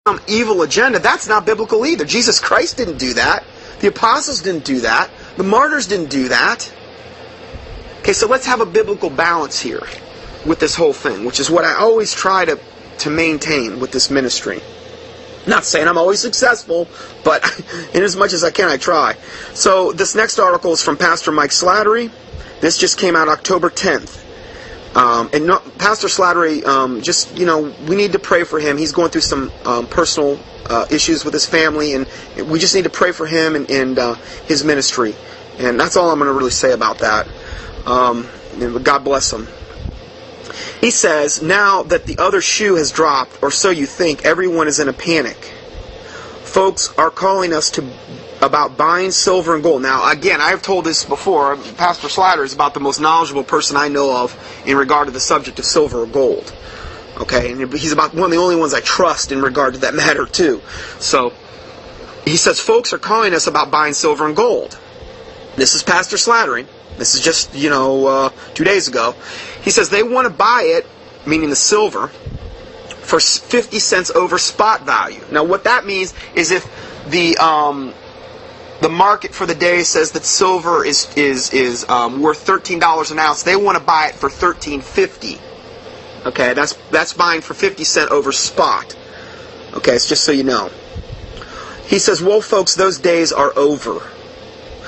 some evil agenda. That's not biblical either. Jesus Christ didn't do that. The apostles didn't do that. The martyrs didn't do that. Okay, so let's have a biblical balance here with this whole thing, which is what I always try to maintain with this ministry. Not saying I'm always successful, but in as much as I can, I try. So this next article is from Pastor Mike Slattery. This just came out October 10th. Pastor Slattery, we need to pray for him. He's going through some personal issues with his family, and we just need to pray for him and his ministry. And that's all I'm going to really say about that. God bless him. He says, now that the other shoe has dropped, or so you think, everyone is in a panic. Folks are calling us about buying silver and gold. Now, again, I've told this before. Pastor Slattery is about the most knowledgeable person I know of in regard to the subject of silver or gold. Okay, and he's about one of the only ones I trust in regard to that matter, too. So, he says, folks are calling us about buying silver and gold. This is Pastor Slattery. This is just, 2 days ago. He says they want to buy it, meaning the silver, for 50 cents over spot value. Now, what that means is if the market for the day says that silver is worth $13 an ounce, they want to buy it for $13.50. Okay, that's buying for 50 cents over spot. Okay, it's just so you know. He says, well, folks, those days are over.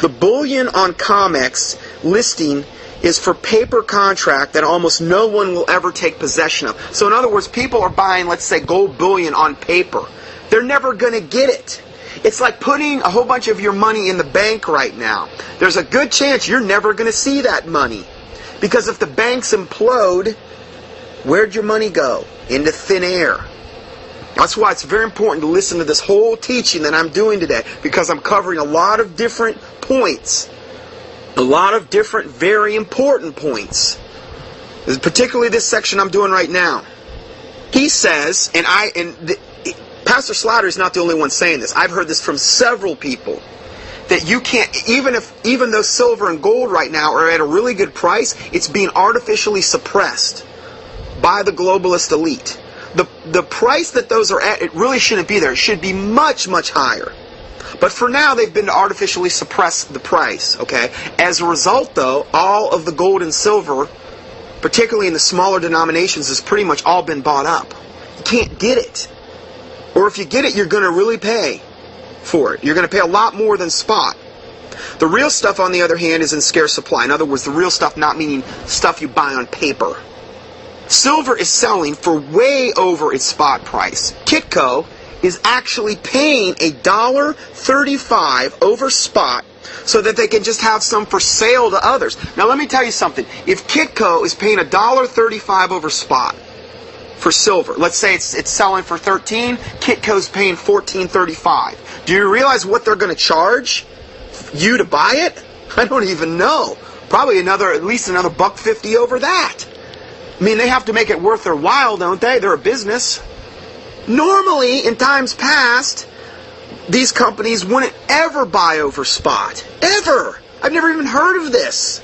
The bullion on COMEX listing is for paper contract that almost no one will ever take possession of. So in other words, people are buying, let's say, gold bullion on paper. They're never going to get it. It's like putting a whole bunch of your money in the bank right now. There's a good chance you're never going to see that money. Because if the banks implode, where'd your money go? Into thin air. That's why it's very important to listen to this whole teaching that I'm doing today, because I'm covering a lot of different points. A lot of different, very important points. Particularly this section I'm doing right now. He says, Pastor Slattery is not the only one saying this. I've heard this from several people, that you can't, even though silver and gold right now are at a really good price, it's being artificially suppressed by the globalist elite. The price that those are at, it really shouldn't be there. It should be much, much higher. But for now, they've been to artificially suppress the price, okay? As a result, though, all of the gold and silver, particularly in the smaller denominations, has pretty much all been bought up. You can't get it. Or if you get it, you're going to really pay for it. You're going to pay a lot more than spot. The real stuff, on the other hand, is in scarce supply. In other words, the real stuff not meaning stuff you buy on paper. Silver is selling for way over its spot price. Kitco is actually paying $1.35 over spot so that they can just have some for sale to others. Now let me tell you something. If Kitco is paying $1.35 over spot for silver, let's say it's selling for $13, Kitco's paying $14.35. Do you realize what they're going to charge you to buy it? I don't even know. Probably at least another $1.50 over that. I mean, they have to make it worth their while, don't they? They're a business. Normally, in times past, these companies wouldn't ever buy over spot. Ever! I've never even heard of this.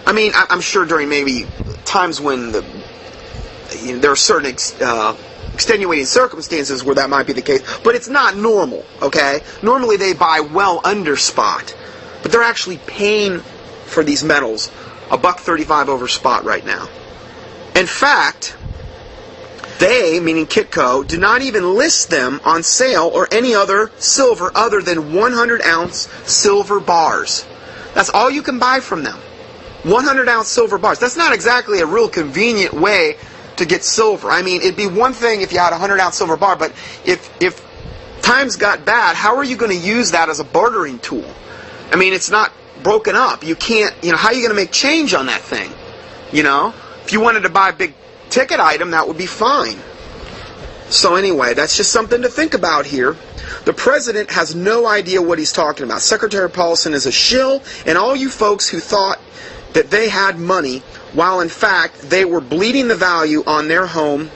I mean, I'm sure during maybe times when there are certain extenuating circumstances where that might be the case, but it's not normal, okay? Normally they buy well under spot, but they're actually paying for these metals $1.35 over spot right now. In fact, they, meaning Kitco, do not even list them on sale or any other silver other than 100-ounce silver bars. That's all you can buy from them. 100-ounce silver bars. That's not exactly a real convenient way to get silver. I mean, it'd be one thing if you had a 100-ounce silver bar, but if times got bad, how are you going to use that as a bartering tool? I mean, it's not broken up. You can't, how are you going to make change on that thing? If you wanted to buy a big ticket item, that would be fine. So anyway, that's just something to think about here. The president has no idea what he's talking about. Secretary Paulson is a shill, and all you folks who thought that they had money, while in fact they were bleeding the value on their home,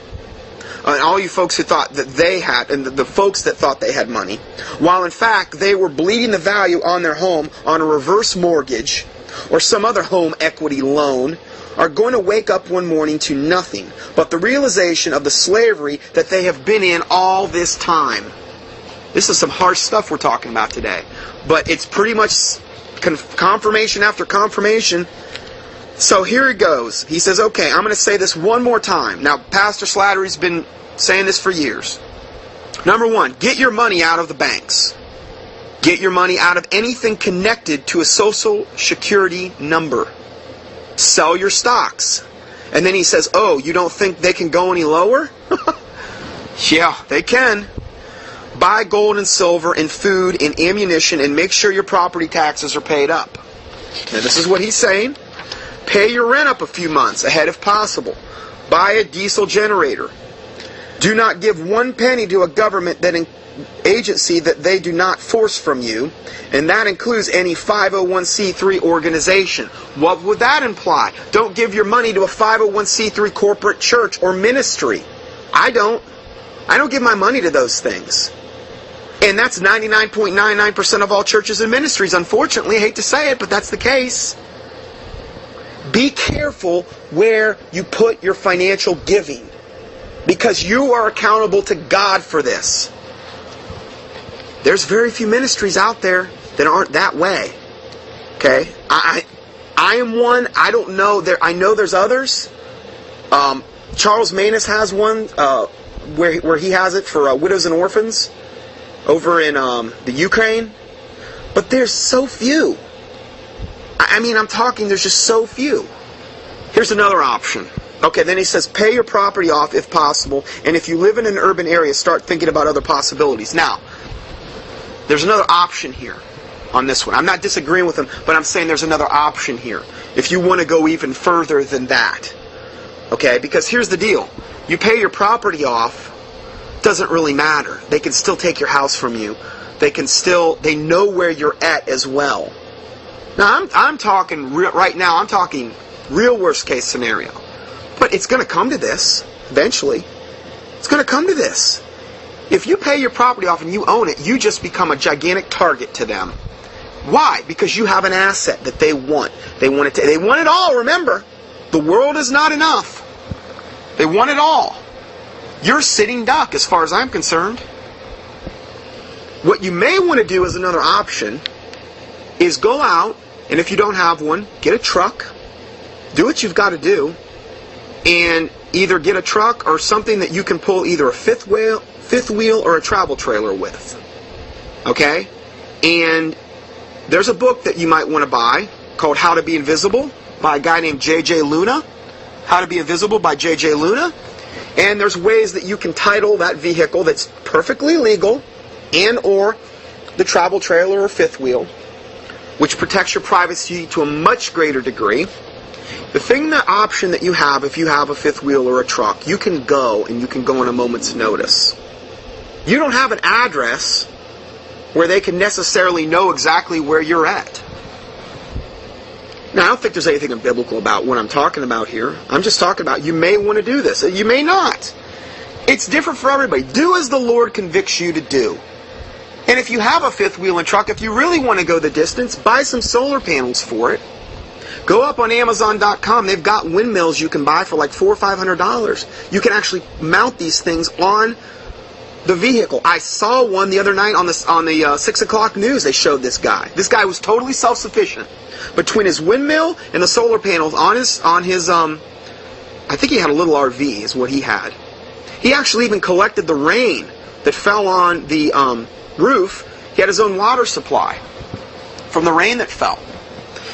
and all you folks who thought that they had, and the folks that thought they had money, while in fact they were bleeding the value on their home on a reverse mortgage, or some other home equity loan are going to wake up one morning to nothing but the realization of the slavery that they have been in all this time. This is some harsh stuff we're talking about today, but it's pretty much confirmation after confirmation. So here he goes. He says, okay, I'm going to say this one more time. Now, Pastor Slattery's been saying this for years. Number one, get your money out of the banks. Get your money out of anything connected to a social security number. Sell your stocks. And then he says, oh, you don't think they can go any lower? Yeah, they can. Buy gold and silver and food and ammunition and make sure your property taxes are paid up. Now this is what he's saying. Pay your rent up a few months ahead if possible. Buy a diesel generator. Do not give 1 penny to a government agency that they do not force from you, and that includes any 501c3 organization. What would that imply? Don't give your money to a 501c3 corporate church or ministry. I don't give my money to those things. And that's 99.99% of all churches and ministries. Unfortunately, I hate to say it, but that's the case. Be careful where you put your financial giving, because you are accountable to God for this. There's very few ministries out there that aren't that way. Okay? I am one. I don't know. I know there's others. Charles Manus has one where he has it for widows and orphans over in the Ukraine. But there's so few. I mean, I'm talking, there's just so few. Here's another option. Okay, then he says, pay your property off if possible, and if you live in an urban area, start thinking about other possibilities. Now, there's another option here on this one. I'm not disagreeing with him, but I'm saying there's another option here. If you want to go even further than that. Okay, because here's the deal. You pay your property off, doesn't really matter. They can still take your house from you. They know where you're at as well. Now, I'm talking right now, I'm talking real worst case scenario. But it's going to come to this, eventually. It's going to come to this. If you pay your property off and you own it, you just become a gigantic target to them. Why? Because you have an asset that they want. They want it all, remember. The world is not enough. They want it all. You're sitting duck as far as I'm concerned. What you may want to do as another option is go out, and if you don't have one, get a truck. Do what you've got to do. And either get a truck or something that you can pull either a fifth wheel or a travel trailer with. Okay? And there's a book that you might want to buy called How to Be Invisible by a guy named J.J. Luna. How to Be Invisible by J.J. Luna. And there's ways that you can title that vehicle that's perfectly legal and or the travel trailer or fifth wheel, which protects your privacy to a much greater degree. The option that you have if you have a fifth wheel or a truck, you can go on a moment's notice. You don't have an address where they can necessarily know exactly where you're at. Now, I don't think there's anything biblical about what I'm talking about here. I'm just talking about you may want to do this. You may not. It's different for everybody. Do as the Lord convicts you to do. And if you have a fifth wheel and truck, if you really want to go the distance, buy some solar panels for it. Go up on Amazon.com. They've got windmills you can buy for like $400 or $500. You can actually mount these things on the vehicle. I saw one the other night on the 6 o'clock news. They showed this guy. This guy was totally self-sufficient. Between his windmill and the solar panels on his I think he had a little RV is what he had. He actually even collected the rain that fell on the roof. He had his own water supply from the rain that fell.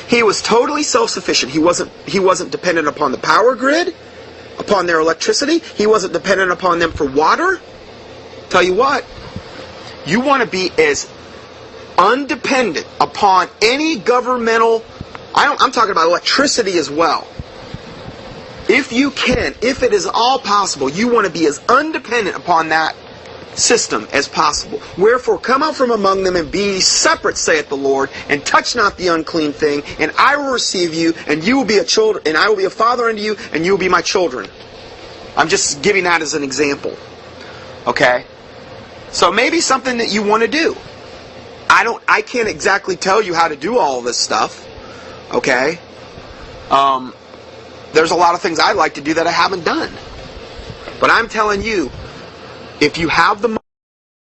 He was totally self-sufficient. He wasn't dependent upon the power grid, upon their electricity. He wasn't dependent upon them for water. Tell you what, you want to be as undependent upon any governmental, I'm talking about electricity as well. If you can, if it is all possible, you want to be as undependent upon that system as possible. Wherefore come out from among them and be separate, saith the Lord, and touch not the unclean thing, and I will receive you, and you will be and I will be a father unto you, and you will be my children. I'm just giving that as an example. Okay? So maybe something that you want to do. I can't exactly tell you how to do all this stuff. Okay? There's a lot of things I'd like to do that I haven't done. But I'm telling you, if you have the